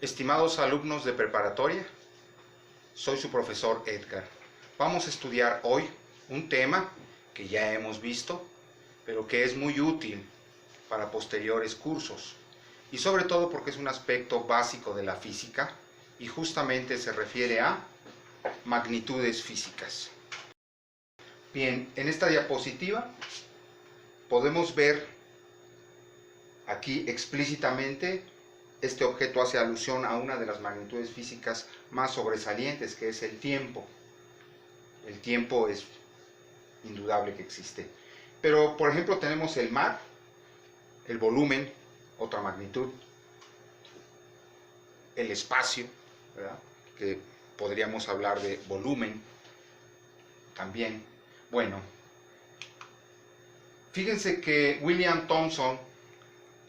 Estimados alumnos de preparatoria, soy su profesor Edgar. Vamos a estudiar hoy un tema que ya hemos visto, pero que es muy útil para posteriores cursos, y sobre todo porque es un aspecto básico de la física y justamente se refiere a magnitudes físicas. Bien, en esta diapositiva podemos ver aquí explícitamente este objeto hace alusión a una de las magnitudes físicas más sobresalientes, que es el tiempo. El tiempo es indudable que existe. Pero, por ejemplo, tenemos el mar, el volumen, otra magnitud, el espacio, ¿verdad?, que podríamos hablar de volumen también. Bueno, fíjense que William Thomson,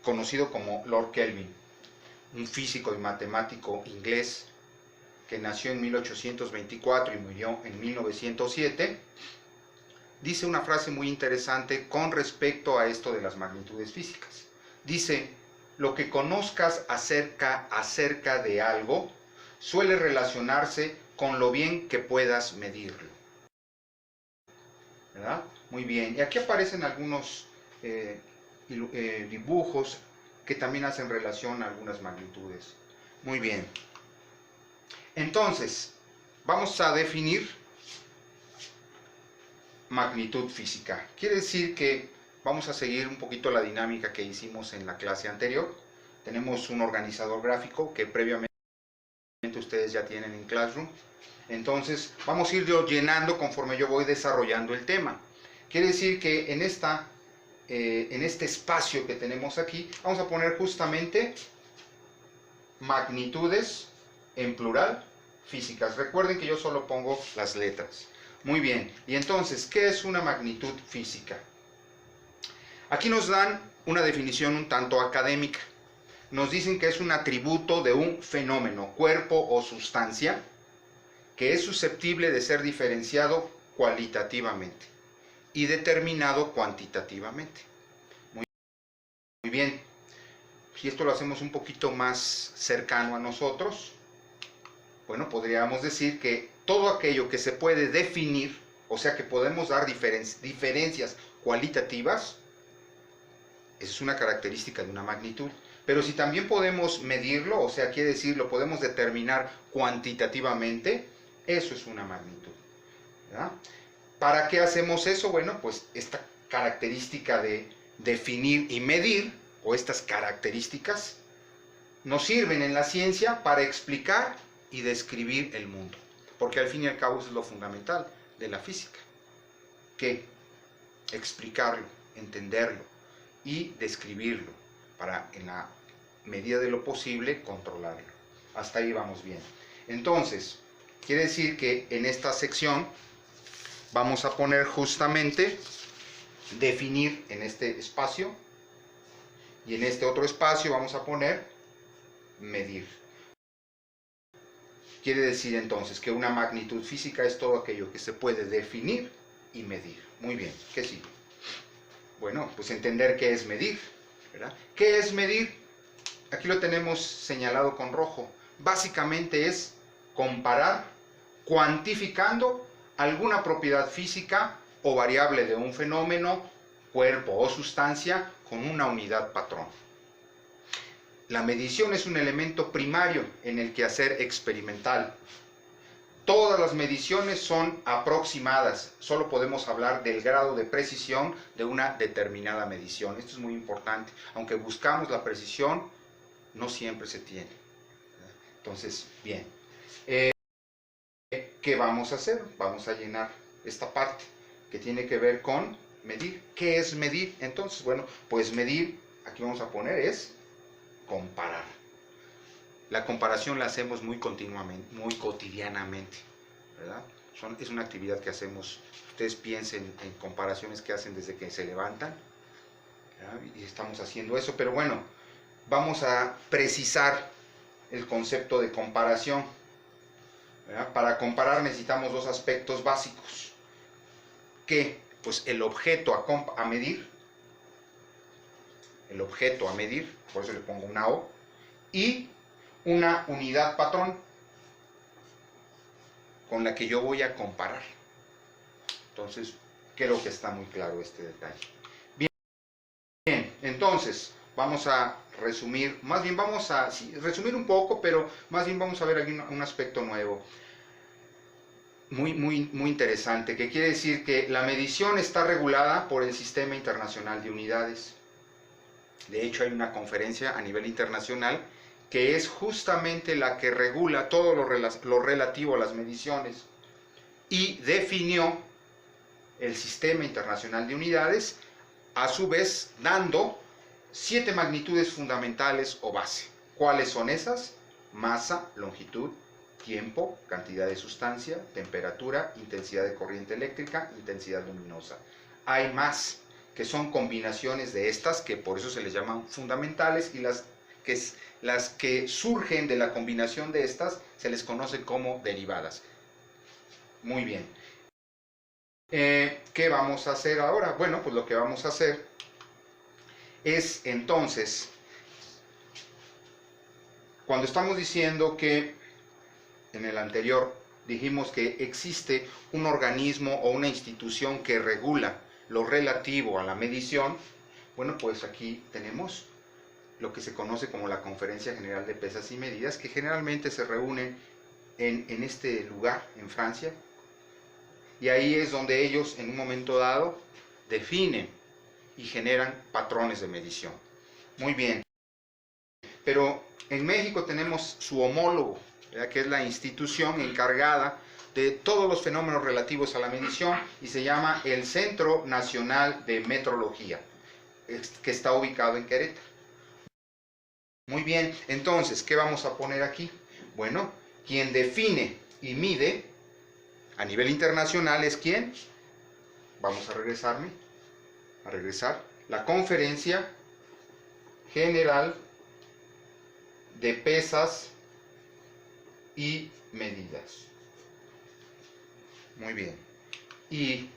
conocido como Lord Kelvin, un físico y matemático inglés que nació en 1824 y murió en 1907, dice una frase muy interesante con respecto a esto de las magnitudes físicas. Dice: lo que conozcas acerca de algo suele relacionarse con lo bien que puedas medirlo. ¿Verdad? Muy bien. Y aquí aparecen algunos dibujos que también hacen relación a algunas magnitudes. Muy bien. Entonces, vamos a definir magnitud física. Quiere decir que vamos a seguir un poquito la dinámica que hicimos en la clase anterior. Tenemos un organizador gráfico que previamente ustedes ya tienen en Classroom. Entonces, vamos a irlo llenando conforme yo voy desarrollando el tema. Quiere decir que en este espacio que tenemos aquí, vamos a poner justamente magnitudes en plural físicas. Recuerden que yo solo pongo las letras. Muy bien, y entonces, ¿qué es una magnitud física? Aquí nos dan una definición un tanto académica. Nos dicen que es un atributo de un fenómeno, cuerpo o sustancia, que es susceptible de ser diferenciado cualitativamente y determinado cuantitativamente. Muy bien, si esto lo hacemos un poquito más cercano a nosotros, bueno, podríamos decir que todo aquello que se puede definir, o sea que podemos dar diferencias cualitativas, esa es una característica de una magnitud. Pero si también podemos medirlo, o sea, quiere decir, lo podemos determinar cuantitativamente, eso es una magnitud, ¿verdad? ¿Para qué hacemos eso? Bueno, pues esta característica de definir y medir, o estas características, nos sirven en la ciencia para explicar y describir el mundo. Porque al fin y al cabo eso es lo fundamental de la física. ¿Qué? Explicarlo, entenderlo y describirlo para, en la medida de lo posible, controlarlo. Hasta ahí vamos bien. Entonces, quiere decir que en esta sección vamos a poner justamente definir en este espacio, y en este otro espacio vamos a poner medir. Quiere decir entonces que una magnitud física es todo aquello que se puede definir y medir. Muy bien, ¿qué sigue? Bueno, pues entender qué es medir, ¿verdad? ¿Qué es medir? Aquí lo tenemos señalado con rojo. Básicamente es comparar, cuantificando alguna propiedad física o variable de un fenómeno, cuerpo o sustancia con una unidad patrón. La medición es un elemento primario en el quehacer experimental. Todas las mediciones son aproximadas, solo podemos hablar del grado de precisión de una determinada medición. Esto es muy importante, aunque buscamos la precisión, no siempre se tiene. Entonces, bien, ¿qué vamos a hacer? Vamos a llenar esta parte que tiene que ver con medir. ¿Qué es medir? Entonces, bueno, pues medir, aquí vamos a poner, es comparar. La comparación la hacemos muy continuamente, muy cotidianamente, ¿verdad? Es una actividad que hacemos. Ustedes piensen en comparaciones que hacen desde que se levantan, ¿verdad? Y estamos haciendo eso, pero bueno, vamos a precisar el concepto de comparación, ¿verdad? Para comparar necesitamos dos aspectos básicos. ¿Qué? Pues el objeto a medir, por eso le pongo una O, y una unidad patrón con la que yo voy a comparar. Entonces, creo que está muy claro este detalle. Bien, entonces, vamos a resumir, más bien vamos a resumir un poco, pero más bien vamos a ver aquí un aspecto nuevo. Muy interesante, que quiere decir que la medición está regulada por el Sistema Internacional de Unidades. De hecho, hay una conferencia a nivel internacional que es justamente la que regula todo lo relativo a las mediciones y definió el Sistema Internacional de Unidades, a su vez dando 7 magnitudes fundamentales o base. ¿Cuáles son esas? Masa, longitud, tiempo, cantidad de sustancia, temperatura, intensidad de corriente eléctrica, intensidad luminosa. Hay más, que son combinaciones de estas, que por eso se les llaman fundamentales, y las que surgen de la combinación de estas se les conoce como derivadas. Muy bien. ¿Qué vamos a hacer ahora? Bueno, pues lo que vamos a hacer es entonces, cuando estamos diciendo que en el anterior dijimos que existe un organismo o una institución que regula lo relativo a la medición, bueno, pues aquí tenemos lo que se conoce como la Conferencia General de Pesas y Medidas, que generalmente se reúne en este lugar, en Francia, y ahí es donde ellos en un momento dado definen y generan patrones de medición. Muy bien, pero en México tenemos su homólogo, ¿verdad?, que es la institución encargada de todos los fenómenos relativos a la medición, y se llama el Centro Nacional de Metrología, que está ubicado en Querétaro. Muy bien, entonces, ¿qué vamos a poner aquí? Bueno, quien define y mide a nivel internacional es ¿quién? Vamos a regresar, la Conferencia General de Pesas y Medidas. Muy bien. Y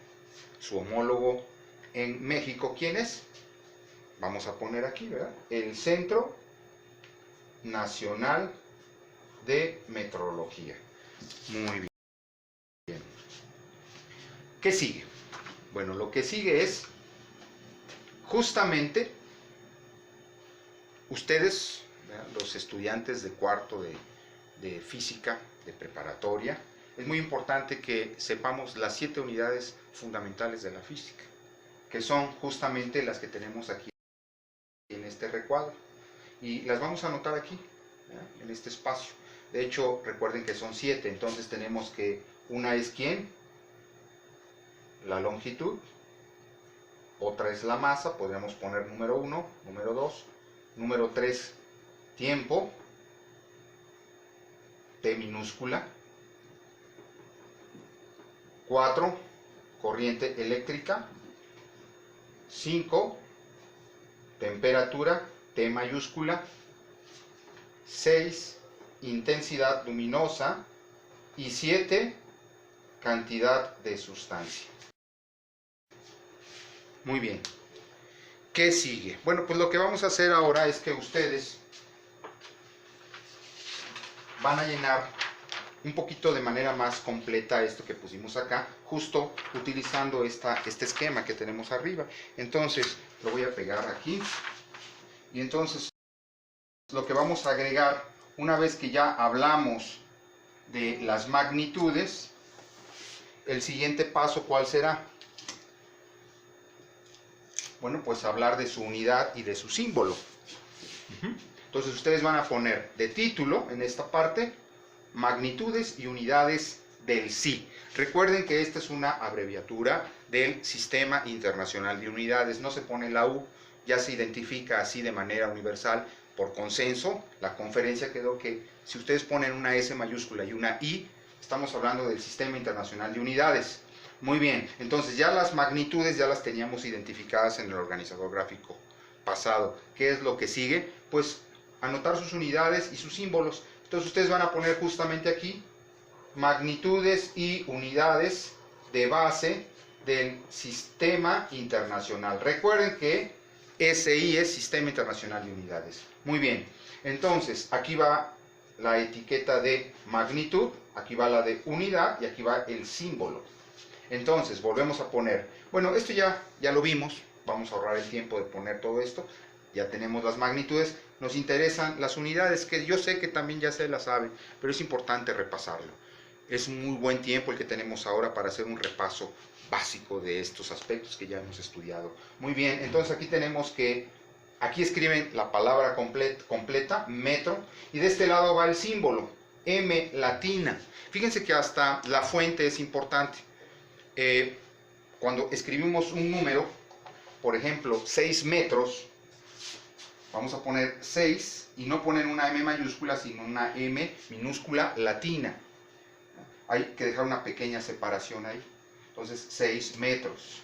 su homólogo en México, ¿quién es? Vamos a poner aquí, ¿verdad? El Centro Nacional de Metrología. Muy bien. ¿Qué sigue? Bueno, lo que sigue es justamente ustedes, ¿verdad?, los estudiantes de cuarto de física, de preparatoria, es muy importante que sepamos las 7 unidades fundamentales de la física, que son justamente las que tenemos aquí en este recuadro, y las vamos a anotar aquí, ¿verdad?, en este espacio. De hecho, recuerden que son 7, entonces tenemos que una es ¿quién? La longitud, otra es la masa, podríamos poner número 1, número 2, número 3, tiempo, T minúscula, 4, corriente eléctrica, 5, temperatura, T mayúscula, 6, intensidad luminosa, y 7, cantidad de sustancia. Muy bien. ¿Qué sigue? Bueno, pues lo que vamos a hacer ahora es que ustedes van a llenar un poquito de manera más completa esto que pusimos acá, justo utilizando este esquema que tenemos arriba. Entonces, lo voy a pegar aquí. Y entonces, lo que vamos a agregar, una vez que ya hablamos de las magnitudes, el siguiente paso, ¿cuál será? Bueno, pues hablar de su unidad y de su símbolo. Entonces ustedes van a poner de título, en esta parte, magnitudes y unidades del SI. Recuerden que esta es una abreviatura del Sistema Internacional de Unidades, no se pone la U, ya se identifica así de manera universal por consenso. La conferencia quedó que si ustedes ponen una S mayúscula y una I, estamos hablando del Sistema Internacional de Unidades. Muy bien, entonces ya las magnitudes ya las teníamos identificadas en el organizador gráfico pasado. ¿Qué es lo que sigue? Pues anotar sus unidades y sus símbolos. Entonces ustedes van a poner justamente aquí magnitudes y unidades de base del Sistema Internacional. Recuerden que SI es Sistema Internacional de Unidades. Muy bien, entonces aquí va la etiqueta de magnitud, aquí va la de unidad y aquí va el símbolo. Entonces, volvemos a poner, bueno, esto ya lo vimos, vamos a ahorrar el tiempo de poner todo esto, ya tenemos las magnitudes, nos interesan las unidades, que yo sé que también ya se las saben, pero es importante repasarlo. Es un muy buen tiempo el que tenemos ahora para hacer un repaso básico de estos aspectos que ya hemos estudiado. Muy bien, entonces aquí tenemos que, aquí escriben la palabra completa, metro, y de este lado va el símbolo, M latina. Fíjense que hasta la fuente es importante. Cuando escribimos un número, por ejemplo, 6 metros, vamos a poner 6 y no poner una M mayúscula, sino una M minúscula latina. Hay que dejar una pequeña separación ahí. Entonces, 6 metros.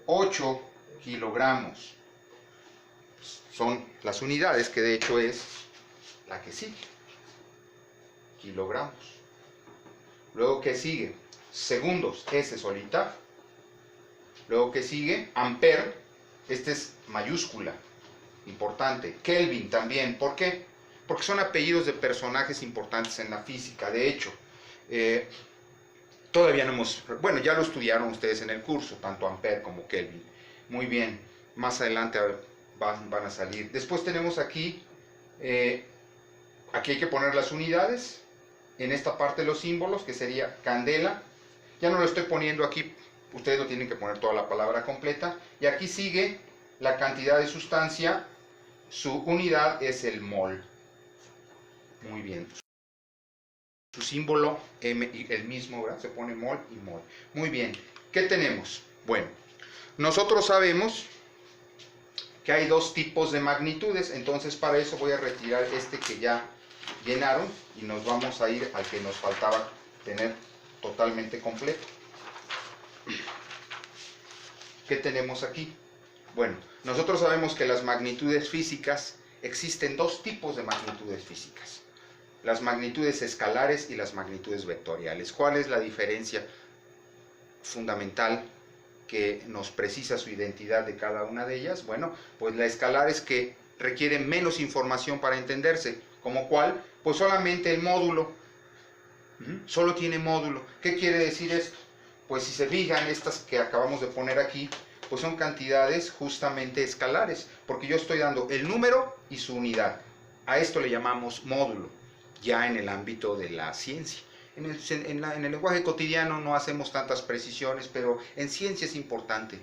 8 kilogramos. Son las unidades, que de hecho es la que sigue. Kilogramos. Luego, ¿qué sigue? Segundos, S solita. Luego, ¿qué sigue? Ampere, este es mayúscula, importante. Kelvin también, ¿por qué? Porque son apellidos de personajes importantes en la física. De hecho, todavía no hemos, bueno, ya lo estudiaron ustedes en el curso, tanto Ampere como Kelvin. Muy bien, más adelante van a salir. Después tenemos aquí, aquí hay que poner las unidades, en esta parte los símbolos, que sería candela. Ya no lo estoy poniendo aquí, ustedes no tienen que poner toda la palabra completa. Y aquí sigue la cantidad de sustancia, su unidad es el mol. Muy bien. Su símbolo, M, el mismo, ¿verdad? Se pone mol y mol. Muy bien. ¿Qué tenemos? Bueno, nosotros sabemos que hay dos tipos de magnitudes, entonces para eso voy a retirar este que ya llenaron y nos vamos a ir al que nos faltaba tener totalmente completo. ¿Qué tenemos aquí? Bueno, nosotros sabemos que las magnitudes físicas, existen dos tipos de magnitudes físicas: las magnitudes escalares y las magnitudes vectoriales. ¿Cuál es la diferencia fundamental que nos precisa su identidad de cada una de ellas? Bueno, pues la escalar es que requiere menos información para entenderse. ¿Como cuál? Pues solamente el módulo. Solo tiene módulo. ¿Qué quiere decir esto? Pues si se fijan, estas que acabamos de poner aquí, pues son cantidades justamente escalares, porque yo estoy dando el número y su unidad. A esto le llamamos módulo, ya en el ámbito de la ciencia. En el lenguaje cotidiano no hacemos tantas precisiones, pero en ciencia es importante.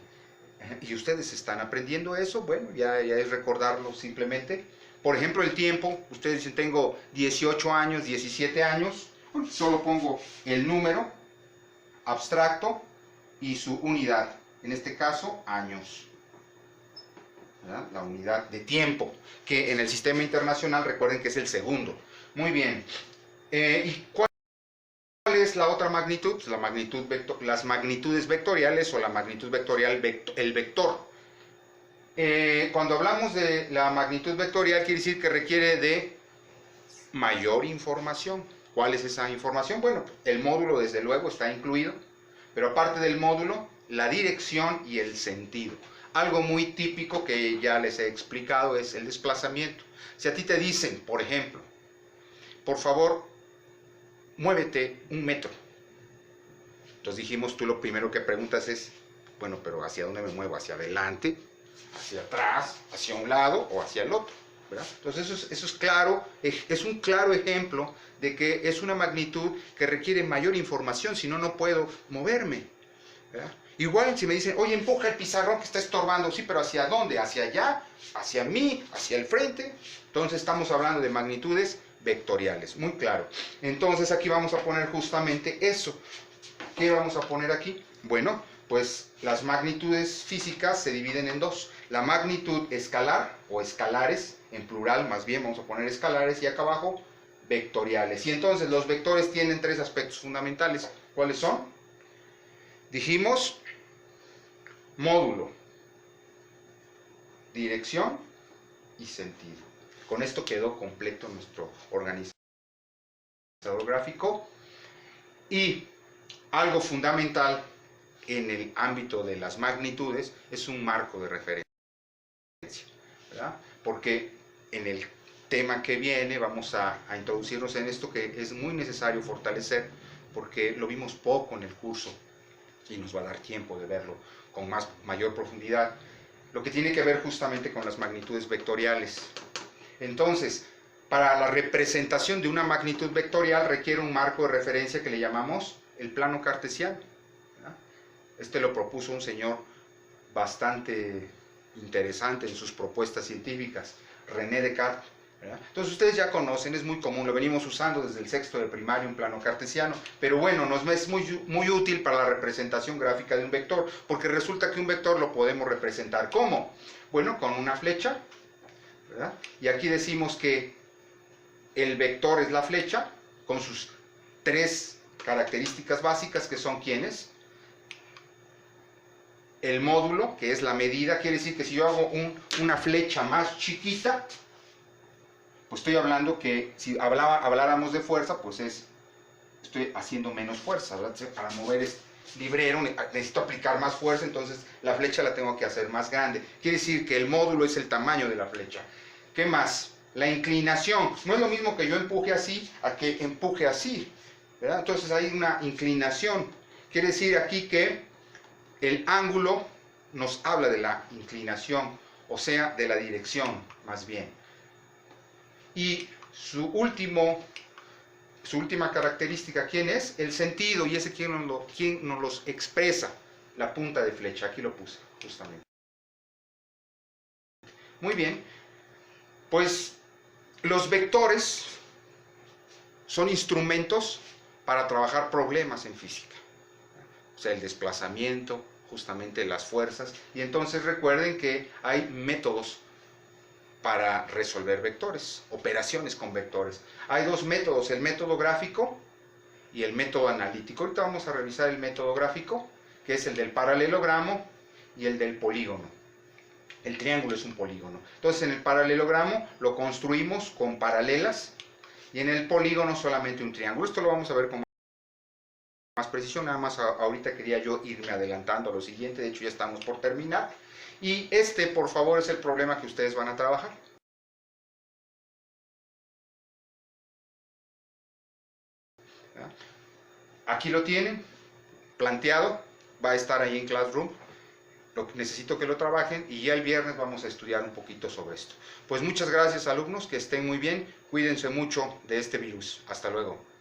Y ustedes están aprendiendo eso, bueno, ya es recordarlo simplemente. Por ejemplo, el tiempo, ustedes dicen, tengo 18 años, 17 años, pues solo pongo el número abstracto y su unidad, en este caso, años. ¿Verdad? La unidad de tiempo, que en el sistema internacional recuerden que es el segundo. Muy bien. ¿Y cuál es la otra magnitud? Pues las magnitudes vectoriales o la magnitud vectorial, el vector. Cuando hablamos de la magnitud vectorial, quiere decir que requiere de mayor información. ¿Cuál es esa información? Bueno, el módulo desde luego está incluido, pero aparte del módulo, la dirección y el sentido. Algo muy típico que ya les he explicado es el desplazamiento. Si a ti te dicen, por ejemplo, por favor, muévete 1 metro. Entonces dijimos, tú lo primero que preguntas es, bueno, pero ¿hacia dónde me muevo? ¿Hacia adelante? ¿Hacia atrás? ¿Hacia un lado? ¿O hacia el otro? ¿Verdad? Entonces eso es claro, es un claro ejemplo de que es una magnitud que requiere mayor información, si no, no puedo moverme. ¿Verdad? Igual si me dicen, oye, empuja el pizarrón que está estorbando, sí, pero ¿hacia dónde? ¿Hacia allá? ¿Hacia mí? ¿Hacia el frente? Entonces estamos hablando de magnitudes vectoriales, muy claro. Entonces aquí vamos a poner justamente eso. ¿Qué vamos a poner aquí? Bueno, pues las magnitudes físicas se dividen en dos. La magnitud escalar o escalares, en plural más bien vamos a poner escalares, y acá abajo vectoriales. Y entonces los vectores tienen tres aspectos fundamentales. ¿Cuáles son? Dijimos módulo, dirección y sentido. Con esto quedó completo nuestro organizador gráfico. Y algo fundamental en el ámbito de las magnitudes es un marco de referencia, ¿verdad? Porque en el tema que viene vamos a introducirnos en esto que es muy necesario fortalecer porque lo vimos poco en el curso y nos va a dar tiempo de verlo con mayor profundidad, lo que tiene que ver justamente con las magnitudes vectoriales. Entonces, para la representación de una magnitud vectorial requiere un marco de referencia que le llamamos el plano cartesiano. Este lo propuso un señor bastante interesante en sus propuestas científicas, René Descartes. Entonces ustedes ya conocen, es muy común, lo venimos usando desde el sexto de primaria, un plano cartesiano, pero bueno, nos es muy útil para la representación gráfica de un vector, porque resulta que un vector lo podemos representar ¿cómo? Bueno, con una flecha, ¿verdad? Y aquí decimos que el vector es la flecha, con sus tres características básicas, que son ¿quiénes? El módulo, que es la medida, quiere decir que si yo hago una flecha más chiquita, pues estoy hablando que si habláramos de fuerza, pues estoy haciendo menos fuerza, ¿verdad? Para mover este librero necesito aplicar más fuerza, entonces la flecha la tengo que hacer más grande. Quiere decir que el módulo es el tamaño de la flecha. ¿Qué más? La inclinación. No es lo mismo que yo empuje así a que empuje así, ¿verdad? Entonces hay una inclinación. Quiere decir aquí que el ángulo nos habla de la inclinación, o sea, de la dirección, más bien. Y su última característica, ¿quién es? El sentido, y ese ¿quién nos los expresa? La punta de flecha, aquí lo puse, justamente. Muy bien, pues los vectores son instrumentos para trabajar problemas en física. O sea, el desplazamiento, justamente las fuerzas, y entonces recuerden que hay métodos para resolver vectores, operaciones con vectores. Hay dos métodos, el método gráfico y el método analítico. Ahorita vamos a revisar el método gráfico, que es el del paralelogramo y el del polígono. El triángulo es un polígono. Entonces en el paralelogramo lo construimos con paralelas y en el polígono solamente un triángulo. Esto lo vamos a ver con más precisión, nada más ahorita quería yo irme adelantando a lo siguiente, de hecho ya estamos por terminar. Y este, por favor, es el problema que ustedes van a trabajar. Aquí lo tienen, planteado, va a estar ahí en Classroom. Necesito que lo trabajen y ya el viernes vamos a estudiar un poquito sobre esto. Pues muchas gracias, alumnos, que estén muy bien, cuídense mucho de este virus. Hasta luego.